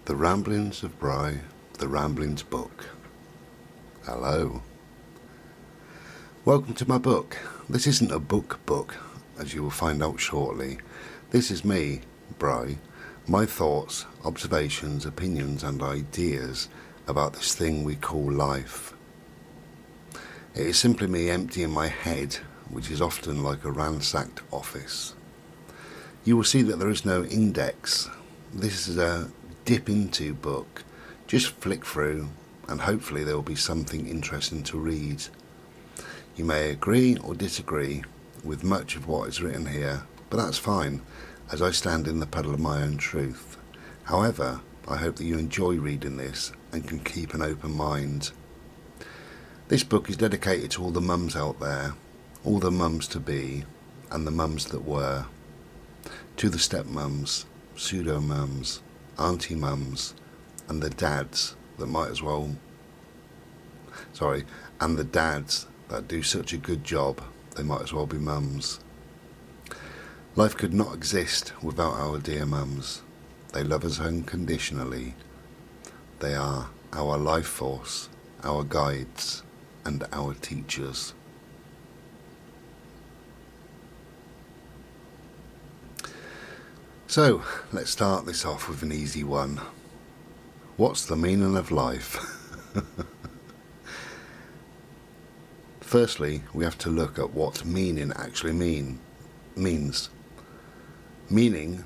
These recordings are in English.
The Ramblings of Bry, the Ramblings book. Hello. Welcome to my book. This isn't a book, as you will find out shortly. This is me, Bry, my thoughts, observations, opinions and ideas about this thing we call life. It is simply me emptying my head, which is often like a ransacked office. You will see that there is no index. This is a dip into book. Just flick through and hopefully there will be something interesting to read. You may agree or disagree with much of what is written here, but that's fine, as I stand in the puddle of my own truth. However, I hope that you enjoy reading this and can keep an open mind. This book is dedicated to all the mums out there, all the mums to be, and the mums that were. To the stepmums, pseudo-mums, auntie mums, and the dads that might as well... and the dads that do such a good job, they might as well be mums. Life could not exist without our dear mums. They love us unconditionally. They are our life force, our guides, and our teachers. So, let's start this off with an easy one. What's the meaning of life? Firstly, we have to look at what meaning actually means. Meaning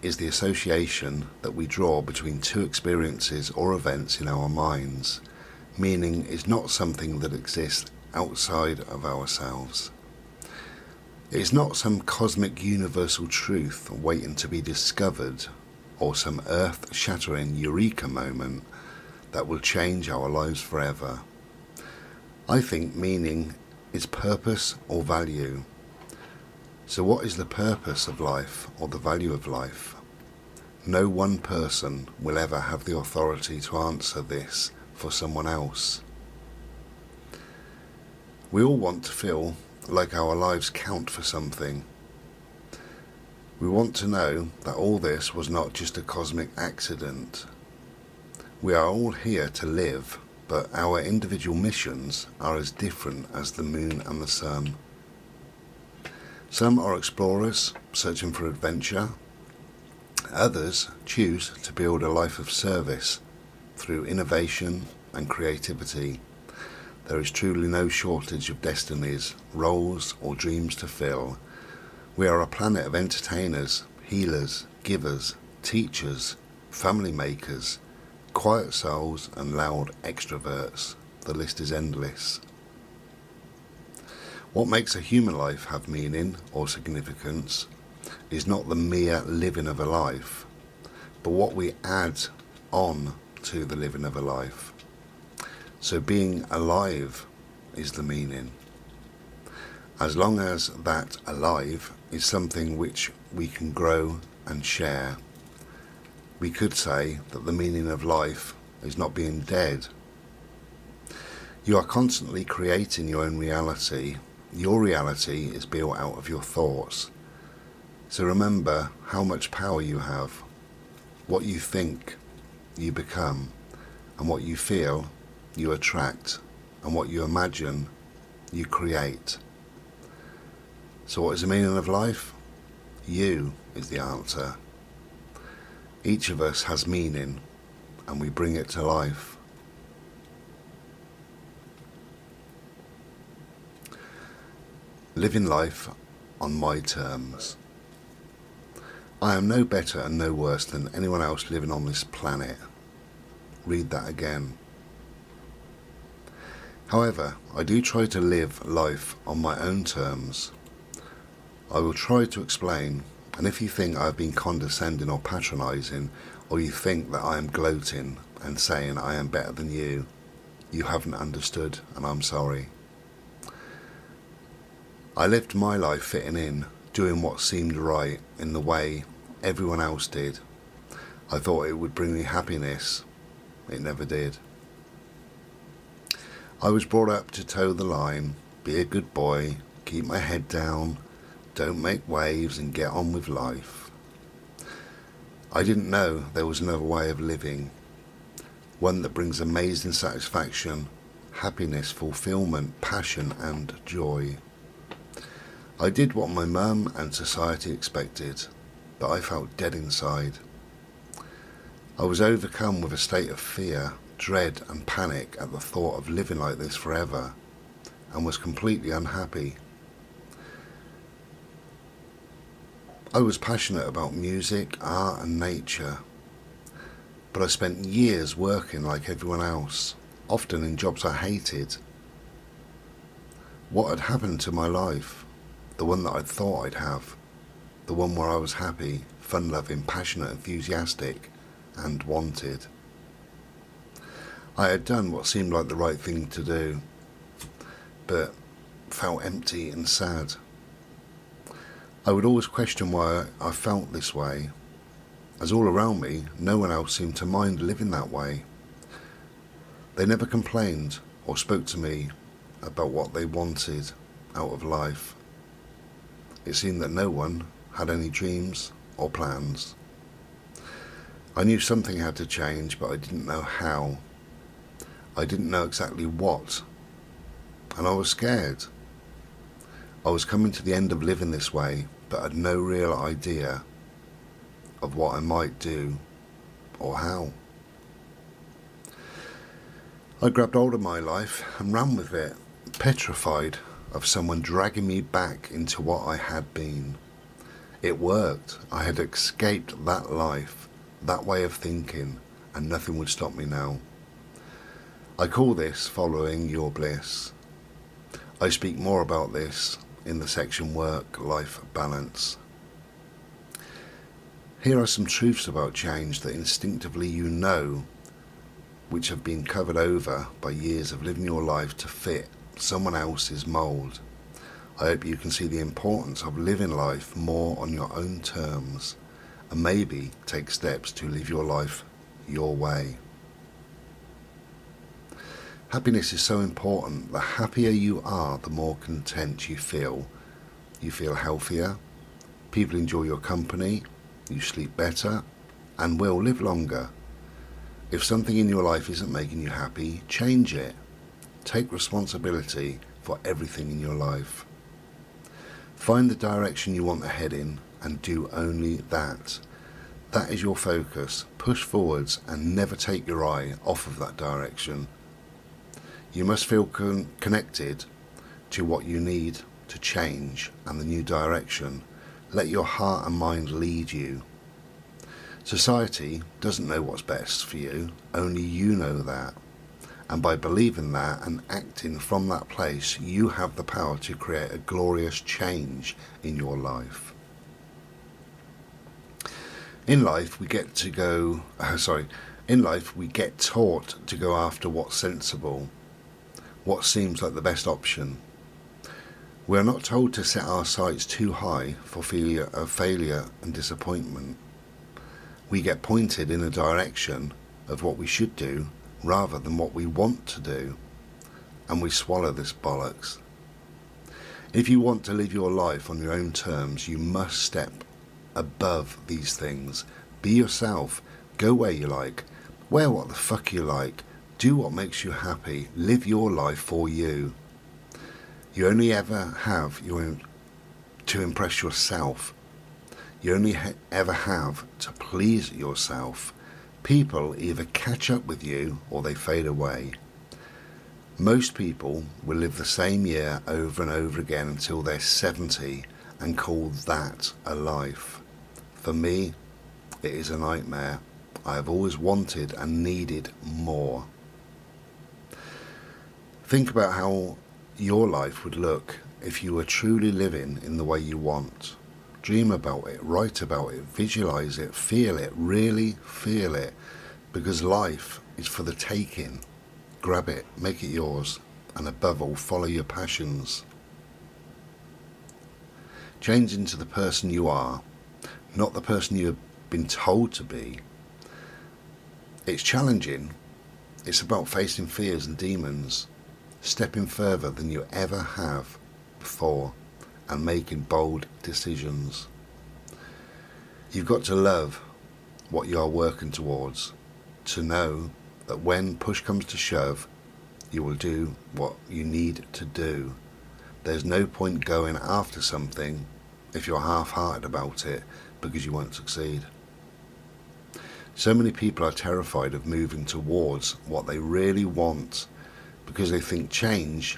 is the association that we draw between two experiences or events in our minds. Meaning is not something that exists outside of ourselves. It is not some cosmic universal truth waiting to be discovered, or some earth-shattering eureka moment that will change our lives forever. I think meaning is purpose or value. So what is the purpose of life or the value of life? No one person will ever have the authority to answer this for someone else. We all want to feel like our lives count for something. We want to know that all this was not just a cosmic accident. We are all here to live, but our individual missions are as different as the moon and the sun. Some are explorers searching for adventure. Others choose to build a life of service through innovation and creativity. There is truly no shortage of destinies, roles or dreams to fill. We are a planet of entertainers, healers, givers, teachers, family makers, quiet souls and loud extroverts. The list is endless. What makes a human life have meaning or significance is not the mere living of a life, but what we add on to the living of a life. So being alive is the meaning. As long as that alive is something which we can grow and share, we could say that the meaning of life is not being dead. You are constantly creating your own reality. Your reality is built out of your thoughts. So remember how much power you have. What you think, you become, and what you feel, you attract, and what you imagine, you create. So what is the meaning of life? You is the answer. Each of us has meaning, and we bring it to life. Living life on my terms. I am no better and no worse than anyone else living on this planet. Read that again. However, I do try to live life on my own terms. I will try to explain, and if you think I have been condescending or patronising, or you think that I am gloating and saying I am better than you haven't understood, and I'm sorry. I lived my life fitting in, doing what seemed right in the way everyone else did. I thought it would bring me happiness. It never did. I was brought up to toe the line, be a good boy, keep my head down, don't make waves and get on with life. I didn't know there was another way of living, one that brings amazing satisfaction, happiness, fulfillment, passion and joy. I did what my mum and society expected, but I felt dead inside. I was overcome with a state of fear, dread and panic at the thought of living like this forever, and was completely unhappy. I was passionate about music, art and nature, but I spent years working like everyone else, often in jobs I hated. What had happened to my life? The one that I thought I'd have, the one where I was happy, fun-loving, passionate, enthusiastic and wanted. I had done what seemed like the right thing to do, but felt empty and sad. I would always question why I felt this way, as all around me no one else seemed to mind living that way. They never complained or spoke to me about what they wanted out of life. It seemed that no one had any dreams or plans. I knew something had to change, but I didn't know how. I didn't know exactly what, and I was scared. I was coming to the end of living this way, but had no real idea of what I might do or how. I grabbed hold of my life and ran with it, petrified of someone dragging me back into what I had been. It worked. I had escaped that life, that way of thinking, and nothing would stop me now. I call this following your bliss. I speak more about this in the section Work-Life Balance. Here are some truths about change that instinctively you know, which have been covered over by years of living your life to fit someone else's mould. I hope you can see the importance of living life more on your own terms and maybe take steps to live your life your way. Happiness is so important. The happier you are, the more content you feel. You feel healthier, people enjoy your company, you sleep better, and will live longer. If something in your life isn't making you happy, change it. Take responsibility for everything in your life. Find the direction you want to head in and do only that. That is your focus. Push forwards and never take your eye off of that direction. You must feel connected to what you need to change and the new direction. Let your heart and mind lead you. Society doesn't know what's best for you, only you know that. And by believing that and acting from that place, you have the power to create a glorious change in your life. In life, we get taught to go after what's sensible, what seems like the best option. We are not told to set our sights too high for fear of failure and disappointment. We get pointed in a direction of what we should do rather than what we want to do, and we swallow this bollocks. If you want to live your life on your own terms, you must step above these things. Be yourself. Go where you like. Wear what the fuck you like. Do what makes you happy. Live your life for you. You only ever have to impress yourself. You only ever have to please yourself. People either catch up with you or they fade away. Most people will live the same year over and over again until they're 70 and call that a life. For me, it is a nightmare. I have always wanted and needed more. Think about how your life would look if you were truly living in the way you want. Dream about it, write about it, visualize it, feel it, really feel it, because life is for the taking. Grab it, make it yours, and above all, follow your passions. Change into the person you are, not the person you have been told to be. It's challenging. It's about facing fears and demons, stepping further than you ever have before, and making bold decisions. You've got to love what you are working towards, to know that when push comes to shove, you will do what you need to do. There's no point going after something if you're half-hearted about it, because you won't succeed. So many people are terrified of moving towards what they really want because they think change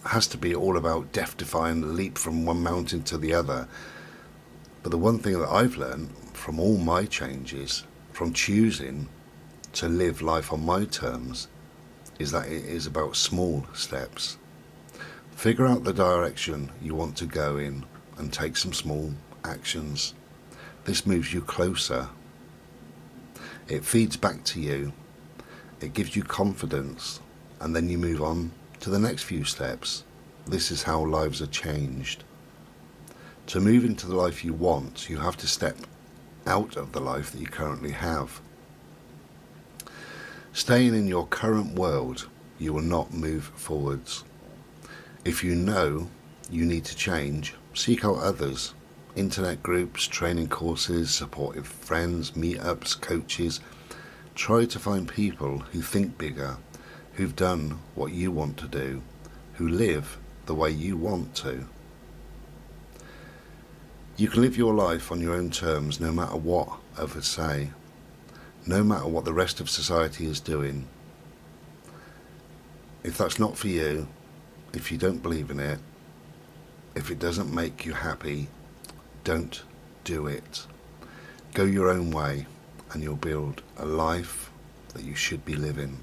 has to be all about death-defying the leap from one mountain to the other. But the one thing that I've learned from all my changes, from choosing to live life on my terms, is that it is about small steps. Figure out the direction you want to go in and take some small actions. This moves you closer. It feeds back to you. It gives you confidence, and then you move on to the next few steps. This is how lives are changed. To move into the life you want, you have to step out of the life that you currently have. Staying in your current world, you will not move forwards. If you know you need to change, seek out others. Internet groups, training courses, supportive friends, meetups, coaches. Try to find people who think bigger, who've done what you want to do, who live the way you want to. You can live your life on your own terms, no matter what others say, no matter what the rest of society is doing. If that's not for you, if you don't believe in it, if it doesn't make you happy, don't do it. Go your own way and you'll build a life that you should be living.